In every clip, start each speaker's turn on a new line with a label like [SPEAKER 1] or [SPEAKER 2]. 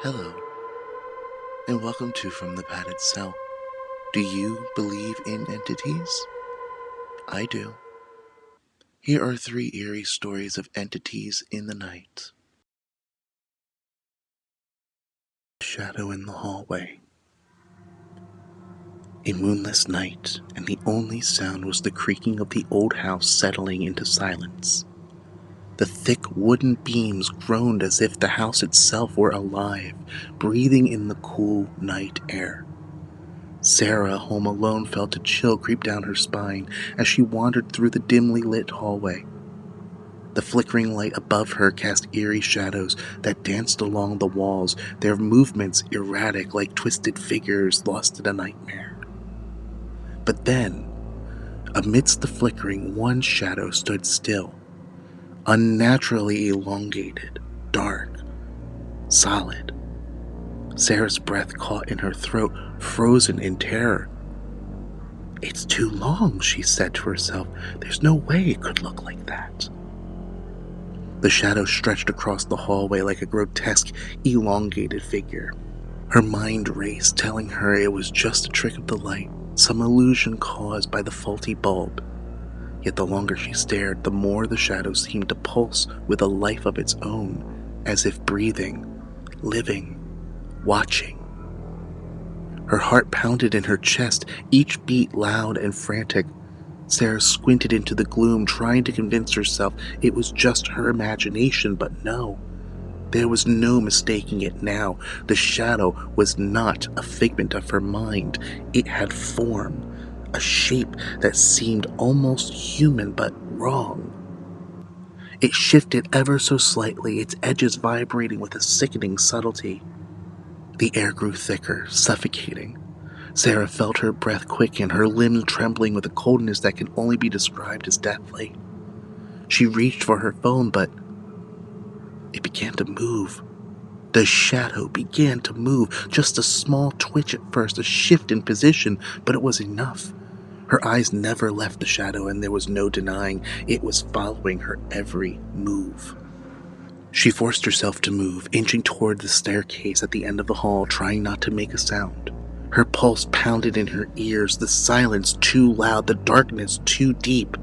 [SPEAKER 1] Hello, and welcome to From the Padded Cell. Do you believe in entities? I do. Here are 3 eerie stories of entities in the night. Shadow in the hallway. A moonless night, and the only sound was the creaking of the old house settling into silence. The thick wooden beams groaned as if the house itself were alive, breathing in the cool night air. Sarah, home alone, felt a chill creep down her spine as she wandered through the dimly lit hallway. The flickering light above her cast eerie shadows that danced along the walls, their movements erratic like twisted figures lost in a nightmare. But then, amidst the flickering, one shadow stood still, unnaturally elongated, dark, solid. Sarah's breath caught in her throat, frozen in terror. "It's too long," she said to herself. "There's no way it could look like that." The shadow stretched across the hallway like a grotesque, elongated figure. Her mind raced, telling her it was just a trick of the light, some illusion caused by the faulty bulb. Yet the longer she stared, the more the shadow seemed to pulse with a life of its own, as if breathing, living, watching. Her heart pounded in her chest, each beat loud and frantic. Sarah squinted into the gloom, trying to convince herself it was just her imagination, but no. There was no mistaking it now. The shadow was not a figment of her mind. It had form, a shape that seemed almost human but wrong. It shifted ever so slightly, its edges vibrating with a sickening subtlety. The air grew thicker, suffocating. Sarah felt her breath quicken, her limbs trembling with a coldness that can only be described as deathly. She reached for her phone, but it began to move. The shadow began to move, just a small twitch at first, a shift in position, but it was enough. Her eyes never left the shadow, and there was no denying it was following her every move. She forced herself to move, inching toward the staircase at the end of the hall, trying not to make a sound. Her pulse pounded in her ears, the silence too loud, the darkness too deep.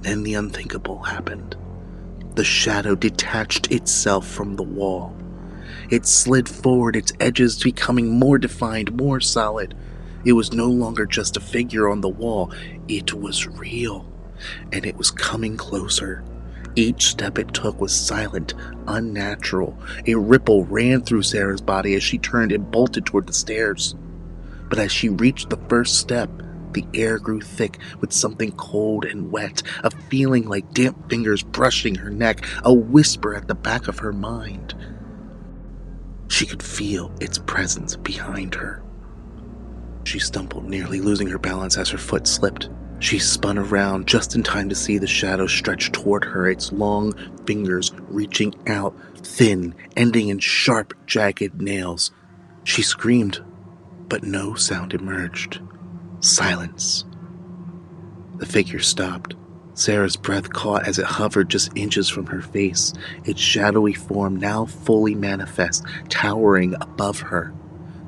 [SPEAKER 1] Then the unthinkable happened. The shadow detached itself from the wall. It slid forward, its edges becoming more defined, more solid. It was no longer just a figure on the wall. It was real, and it was coming closer. Each step it took was silent, unnatural. A ripple ran through Sarah's body as she turned and bolted toward the stairs. But as she reached the first step, the air grew thick with something cold and wet, a feeling like damp fingers brushing her neck, a whisper at the back of her mind. She could feel its presence behind her. She stumbled, nearly losing her balance as her foot slipped. She spun around just in time to see the shadow stretch toward her, its long fingers reaching out, thin, ending in sharp, jagged nails. She screamed, but no sound emerged. Silence. The figure stopped. Sarah's breath caught as it hovered just inches from her face, its shadowy form now fully manifest, towering above her.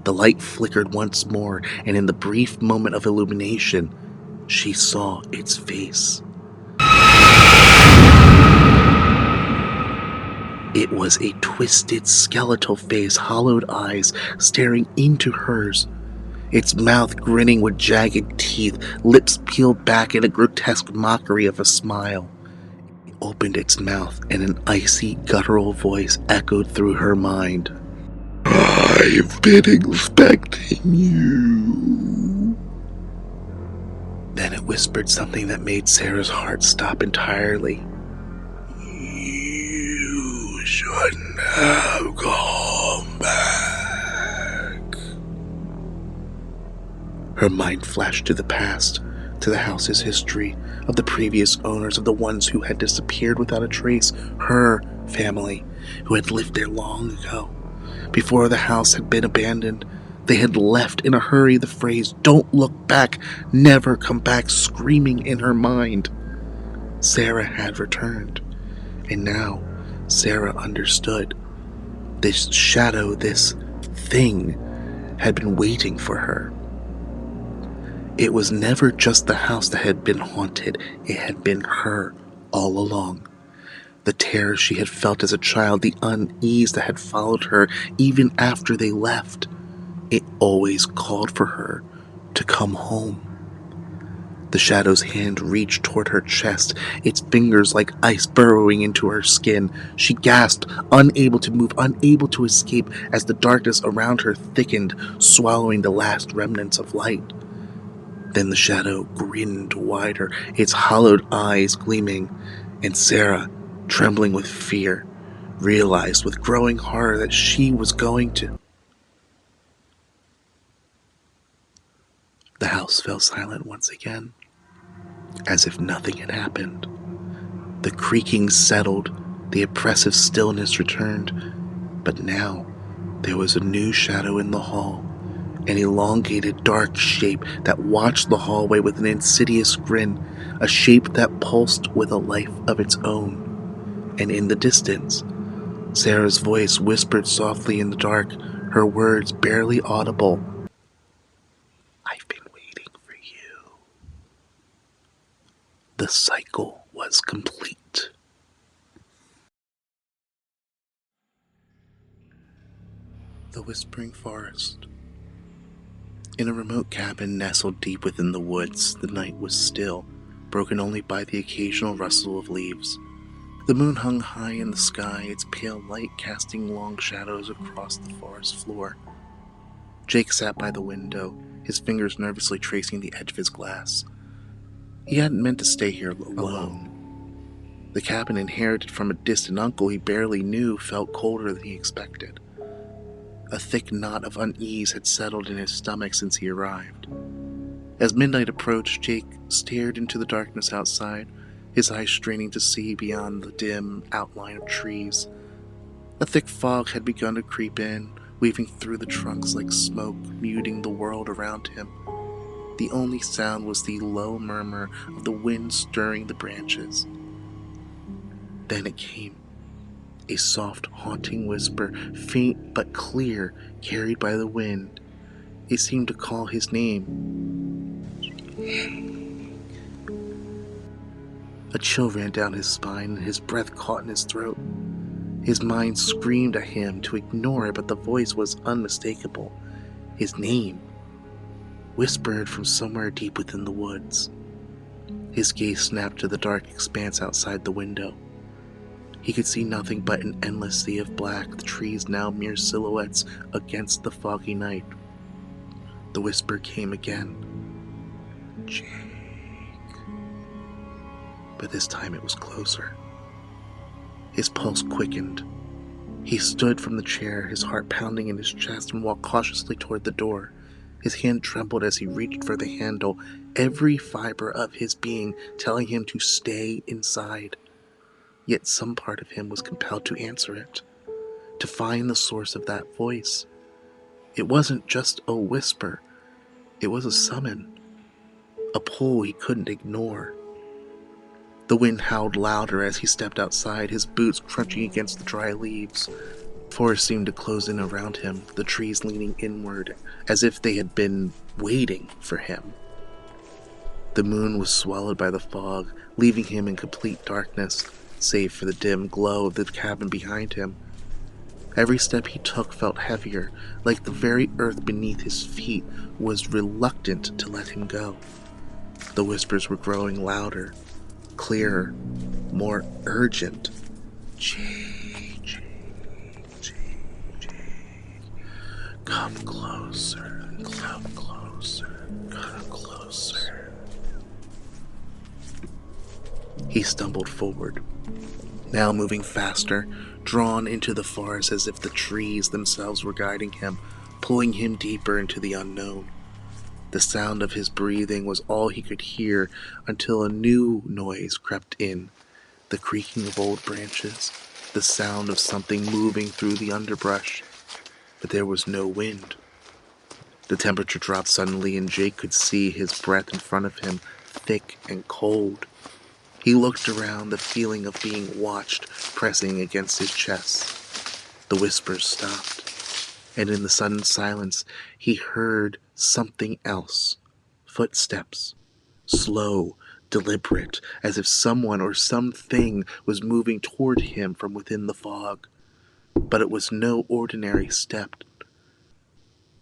[SPEAKER 1] The light flickered once more, and in the brief moment of illumination, she saw its face. It was a twisted, skeletal face, hollowed eyes staring into hers, its mouth grinning with jagged teeth, lips peeled back in a grotesque mockery of a smile. It opened its mouth, and an icy, guttural voice echoed through her mind. "I've been expecting you." Then it whispered something that made Sarah's heart stop entirely. "You shouldn't have gone back." Her mind flashed to the past, to the house's history, of the previous owners, of the ones who had disappeared without a trace, her family, who had lived there long ago. Before the house had been abandoned, they had left in a hurry, the phrase, "Don't look back, never come back," screaming in her mind. Sarah had returned, and now Sarah understood. This shadow, this thing, had been waiting for her. It was never just the house that had been haunted, it had been her all along. The terror she had felt as a child, the unease that had followed her even after they left. It always called for her to come home. The shadow's hand reached toward her chest, its fingers like ice burrowing into her skin. She gasped, unable to move, unable to escape, as the darkness around her thickened, swallowing the last remnants of light. Then the shadow grinned wider, its hollowed eyes gleaming, and Sarah, trembling with fear, realized with growing horror that she was going to. The house fell silent once again, as if nothing had happened. The creaking settled, the oppressive stillness returned, but now there was a new shadow in the hall, an elongated dark shape that watched the hallway with an insidious grin, a shape that pulsed with a life of its own. And in the distance, Sarah's voice whispered softly in the dark, her words barely audible. "I've been waiting for you." The cycle was complete. The Whispering Forest. In a remote cabin nestled deep within the woods, the night was still, broken only by the occasional rustle of leaves. The moon hung high in the sky, its pale light casting long shadows across the forest floor. Jake sat by the window, his fingers nervously tracing the edge of his glass. He hadn't meant to stay here alone. The cabin, inherited from a distant uncle he barely knew, felt colder than he expected. A thick knot of unease had settled in his stomach since he arrived. As midnight approached, Jake stared into the darkness outside, his eyes straining to see beyond the dim outline of trees. A thick fog had begun to creep in, weaving through the trunks like smoke, muting the world around him. The only sound was the low murmur of the wind stirring the branches. Then it came. A soft, haunting whisper, faint but clear, carried by the wind. It seemed to call his name. A chill ran down his spine, and his breath caught in his throat. His mind screamed at him to ignore it, but the voice was unmistakable. His name, whispered from somewhere deep within the woods. His gaze snapped to the dark expanse outside the window. He could see nothing but an endless sea of black, the trees now mere silhouettes against the foggy night. The whisper came again. "Jake." But this time it was closer. His pulse quickened. He stood from the chair, his heart pounding in his chest, and walked cautiously toward the door. His hand trembled as he reached for the handle, every fiber of his being telling him to stay inside. Yet some part of him was compelled to answer it, to find the source of that voice. It wasn't just a whisper, it was a summon, a pull he couldn't ignore. The wind howled louder as he stepped outside, his boots crunching against the dry leaves. The forest seemed to close in around him, the trees leaning inward, as if they had been waiting for him. The moon was swallowed by the fog, leaving him in complete darkness, save for the dim glow of the cabin behind him. Every step he took felt heavier, like the very earth beneath his feet was reluctant to let him go. The whispers were growing louder, clearer, more urgent. "Jake, Jake, Jake, Jake. Come closer, come closer, come closer." He stumbled forward, now moving faster, drawn into the forest as if the trees themselves were guiding him, pulling him deeper into the unknown. The sound of his breathing was all he could hear until a new noise crept in, the creaking of old branches, the sound of something moving through the underbrush. But there was no wind. The temperature dropped suddenly, and Jake could see his breath in front of him, thick and cold. He looked around, the feeling of being watched pressing against his chest. The whispers stopped, and in the sudden silence, he heard something else. Footsteps. Slow, deliberate, as if someone or something was moving toward him from within the fog. But it was no ordinary step.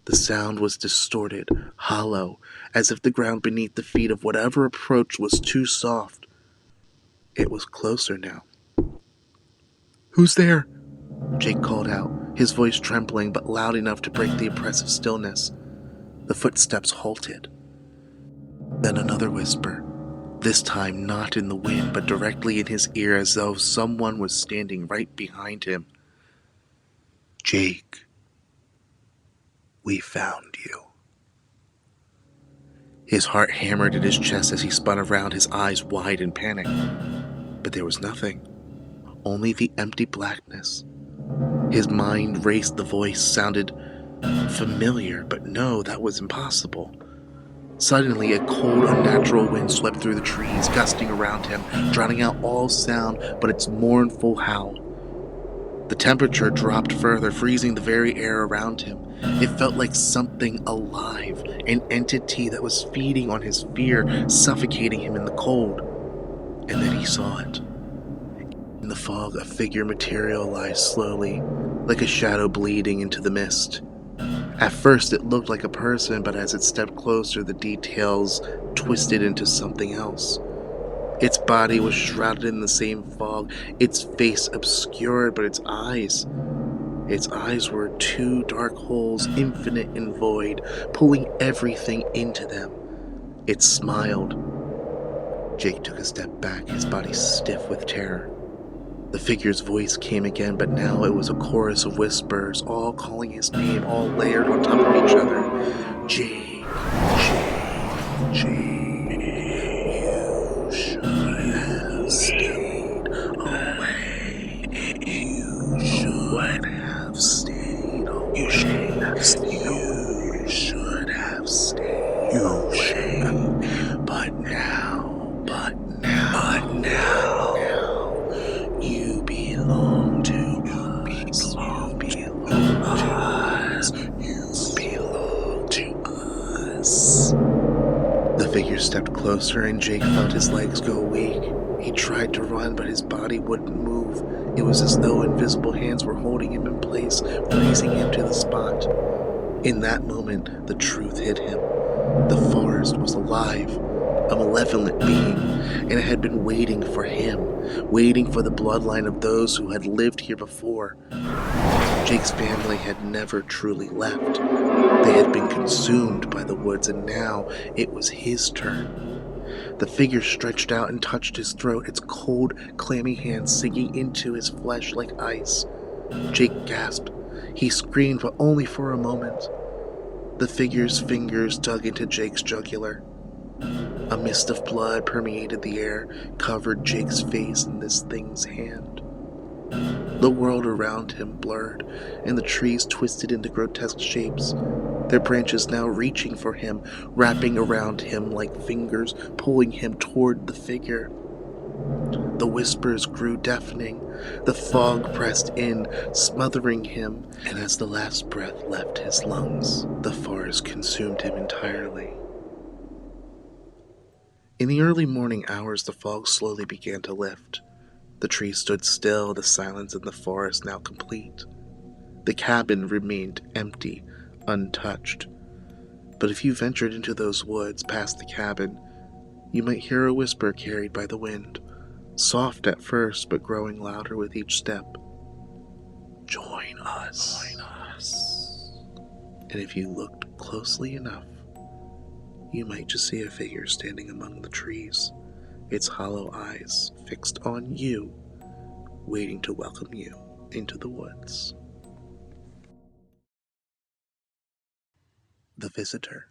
[SPEAKER 1] The sound was distorted, hollow, as if the ground beneath the feet of whatever approached was too soft. It was closer now. "Who's there?" Jake called out, his voice trembling but loud enough to break the oppressive stillness. The footsteps halted. Then another whisper, this time not in the wind but directly in his ear, as though someone was standing right behind him. "Jake, we found you." His heart hammered at his chest as he spun around, his eyes wide in panic. But there was nothing, only the empty blackness. His mind raced. The voice sounded familiar, but no, that was impossible. Suddenly, a cold, unnatural wind swept through the trees, gusting around him, drowning out all sound but its mournful howl. The temperature dropped further, freezing the very air around him. It felt like something alive, an entity that was feeding on his fear, suffocating him in the cold. And then he saw it. In the fog, a figure materialized slowly, like a shadow bleeding into the mist. At first it looked like a person, but as it stepped closer, the details twisted into something else. Its body was shrouded in the same fog, its face obscured, but its eyes were two dark holes, infinite and void, pulling everything into them. It smiled. Jake took a step back, his body stiff with terror. The figure's voice came again, but now it was a chorus of whispers, all calling his name, all layered on top of each other. "Jake, Jake, Jake, you should have stayed away. You should have stayed away. You should have stayed away. You should have stayed away. But now, you belong to us. You belong to us. The figure stepped closer, and Jake felt his legs go weak. He tried to run, but his body wouldn't move. It was as though invisible hands were holding him in place, freezing him to the spot. In that moment, the truth hit him. The forest was alive, a malevolent being, and it had been waiting for him, waiting for the bloodline of those who had lived here before. Jake's family had never truly left. They had been consumed by the woods, and now it was his turn. The figure stretched out and touched his throat, its cold, clammy hands sinking into his flesh like ice. Jake gasped. He screamed, but only for a moment. The figure's fingers dug into Jake's jugular. A mist of blood permeated the air, covered Jake's face in this thing's hand. The world around him blurred, and the trees twisted into grotesque shapes, their branches now reaching for him, wrapping around him like fingers, pulling him toward the figure. The whispers grew deafening, the fog pressed in, smothering him, and as the last breath left his lungs, the forest consumed him entirely. In the early morning hours, the fog slowly began to lift. The trees stood still, the silence in the forest now complete. The cabin remained empty, untouched. But if you ventured into those woods past the cabin, you might hear a whisper carried by the wind, soft at first but growing louder with each step. "Join us. Join us." And if you looked closely enough, you might just see a figure standing among the trees, its hollow eyes fixed on you, waiting to welcome you into the woods. The Visitor.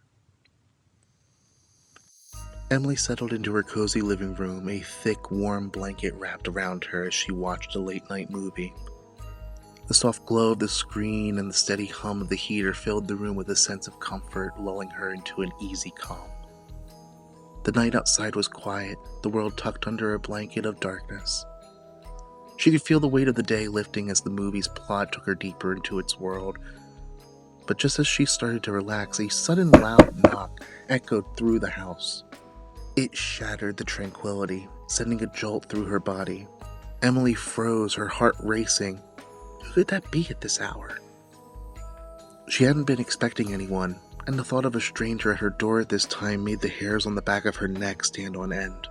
[SPEAKER 1] Emily settled into her cozy living room, a thick, warm blanket wrapped around her as she watched a late-night movie. The soft glow of the screen and the steady hum of the heater filled the room with a sense of comfort, lulling her into an easy calm. The night outside was quiet, the world tucked under a blanket of darkness. She could feel the weight of the day lifting as the movie's plot took her deeper into its world. But just as she started to relax, a sudden loud knock echoed through the house. It shattered the tranquility, sending a jolt through her body. Emily froze, her heart racing. Who could that be at this hour? She hadn't been expecting anyone, and the thought of a stranger at her door at this time made the hairs on the back of her neck stand on end.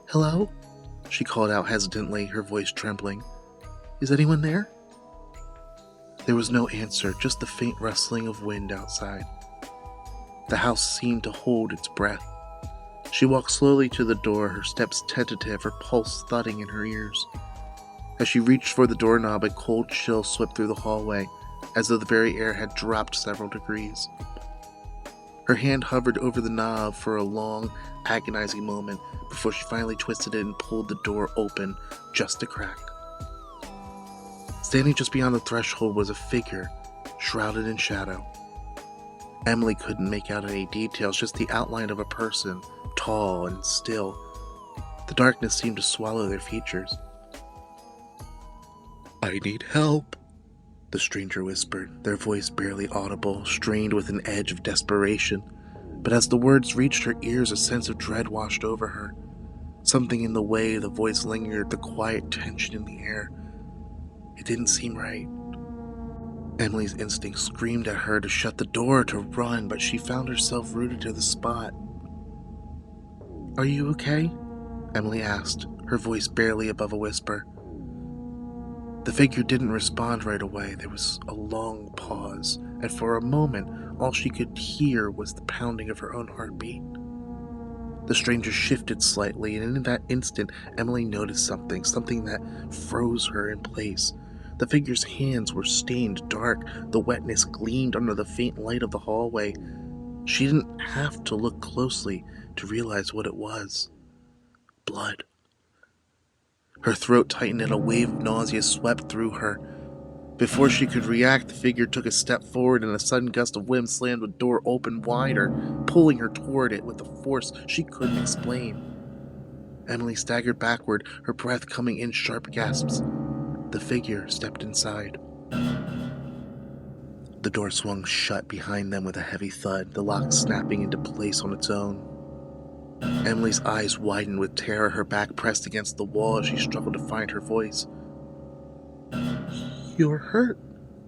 [SPEAKER 1] "Hello?" she called out hesitantly, her voice trembling. "Is anyone there?" There was no answer, just the faint rustling of wind outside. The house seemed to hold its breath. She walked slowly to the door, her steps tentative, her pulse thudding in her ears. As she reached for the doorknob, a cold chill swept through the hallway, as though the very air had dropped several degrees. Her hand hovered over the knob for a long, agonizing moment before she finally twisted it and pulled the door open just a crack. Standing just beyond the threshold was a figure, shrouded in shadow. Emily couldn't make out any details, just the outline of a person, tall and still. The darkness seemed to swallow their features. "I need help," the stranger whispered, their voice barely audible, strained with an edge of desperation. But as the words reached her ears, a sense of dread washed over her. Something in the way the voice lingered, the quiet tension in the air. It didn't seem right. Emily's instinct screamed at her to shut the door, to run, but she found herself rooted to the spot. "Are you okay?" Emily asked, her voice barely above a whisper. The figure didn't respond right away. There was a long pause, and for a moment, all she could hear was the pounding of her own heartbeat. The stranger shifted slightly, and in that instant, Emily noticed something that froze her in place. The figure's hands were stained dark, the wetness gleamed under the faint light of the hallway. She didn't have to look closely to realize what it was. Blood. Her throat tightened and a wave of nausea swept through her. Before she could react, the figure took a step forward and a sudden gust of wind slammed the door open wider, pulling her toward it with a force she couldn't explain. Emily staggered backward, her breath coming in sharp gasps. The figure stepped inside. The door swung shut behind them with a heavy thud, the lock snapping into place on its own. Emily's eyes widened with terror, her back pressed against the wall as she struggled to find her voice. "You're hurt,"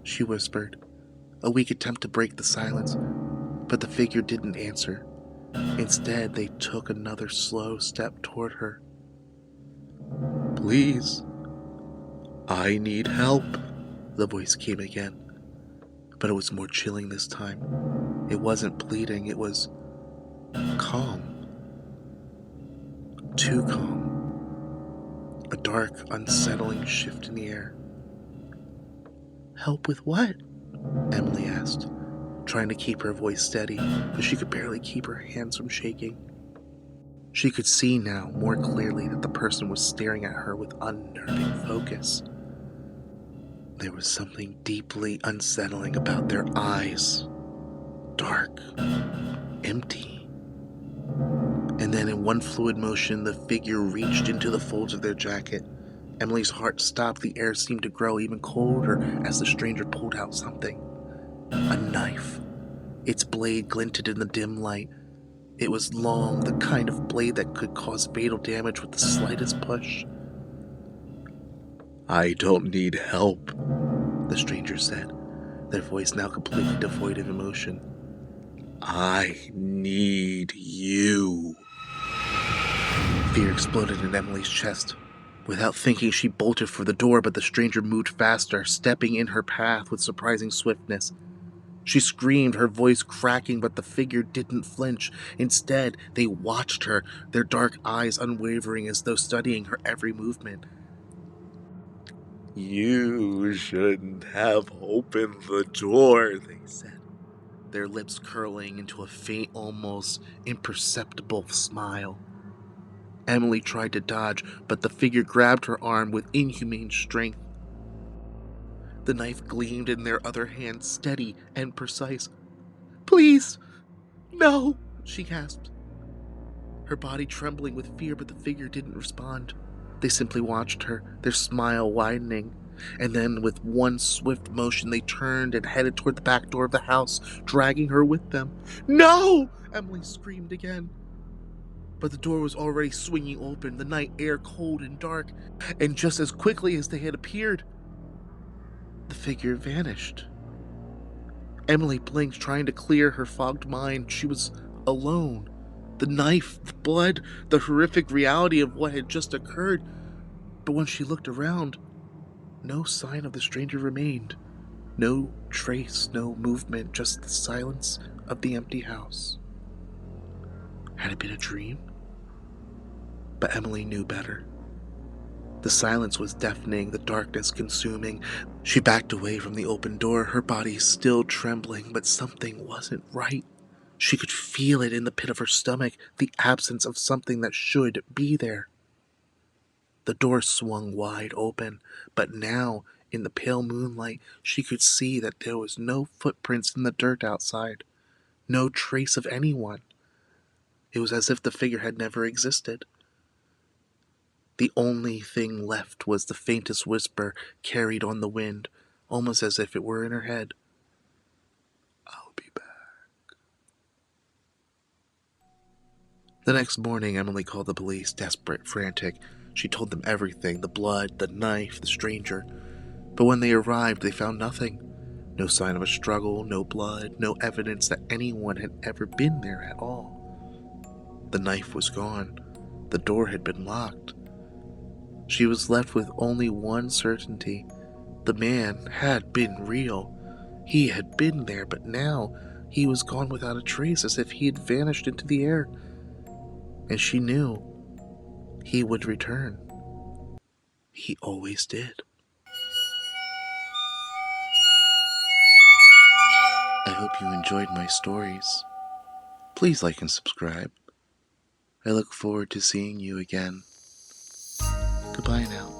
[SPEAKER 1] she whispered, a weak attempt to break the silence, but the figure didn't answer. Instead, they took another slow step toward her. "Please, I need help," the voice came again, but it was more chilling this time. It wasn't pleading, it was calm. Too calm. A dark, unsettling shift in the air. "Help with what?" Emily asked, trying to keep her voice steady, but she could barely keep her hands from shaking. She could see now, more clearly, that the person was staring at her with unnerving focus. There was something deeply unsettling about their eyes. Dark. Empty. And then in one fluid motion, the figure reached into the folds of their jacket. Emily's heart stopped. The air seemed to grow even colder as the stranger pulled out something. A knife. Its blade glinted in the dim light. It was long, the kind of blade that could cause fatal damage with the slightest push. "I don't need help," the stranger said, their voice now completely devoid of emotion. "I need you." Fear exploded in Emily's chest. Without thinking, she bolted for the door, but the stranger moved faster, stepping in her path with surprising swiftness. She screamed, her voice cracking, but the figure didn't flinch. Instead, they watched her, their dark eyes unwavering as though studying her every movement. "You shouldn't have opened the door," they said, their lips curling into a faint, almost imperceptible smile. Emily tried to dodge, but the figure grabbed her arm with inhumane strength. The knife gleamed in their other hand, steady and precise. "Please, no," she gasped, her body trembling with fear, but the figure didn't respond. They simply watched her, their smile widening, and then with one swift motion they turned and headed toward the back door of the house, dragging her with them. "No!" Emily screamed again. But the door was already swinging open, the night air cold and dark, and just as quickly as they had appeared, the figure vanished. Emily blinked, trying to clear her fogged mind. She was alone. The knife, the blood, the horrific reality of what had just occurred. But when she looked around, no sign of the stranger remained. No trace, no movement, just the silence of the empty house. Had it been a dream? But Emily knew better. The silence was deafening, the darkness consuming. She backed away from the open door, her body still trembling, but something wasn't right. She could feel it in the pit of her stomach, the absence of something that should be there. The door swung wide open, but now, in the pale moonlight, she could see that there was no footprints in the dirt outside, no trace of anyone. It was as if the figure had never existed. The only thing left was the faintest whisper carried on the wind, almost as if it were in her head. "I'll be back." The next morning, Emily called the police, desperate, frantic. She told them everything, the blood, the knife, the stranger. But when they arrived, they found nothing. No sign of a struggle, no blood, no evidence that anyone had ever been there at all. The knife was gone. The door had been locked. She was left with only one certainty. The man had been real. He had been there, but now he was gone without a trace, as if he had vanished into the air. And she knew he would return. He always did. I hope you enjoyed my stories. Please like and subscribe. I look forward to seeing you again. Goodbye now.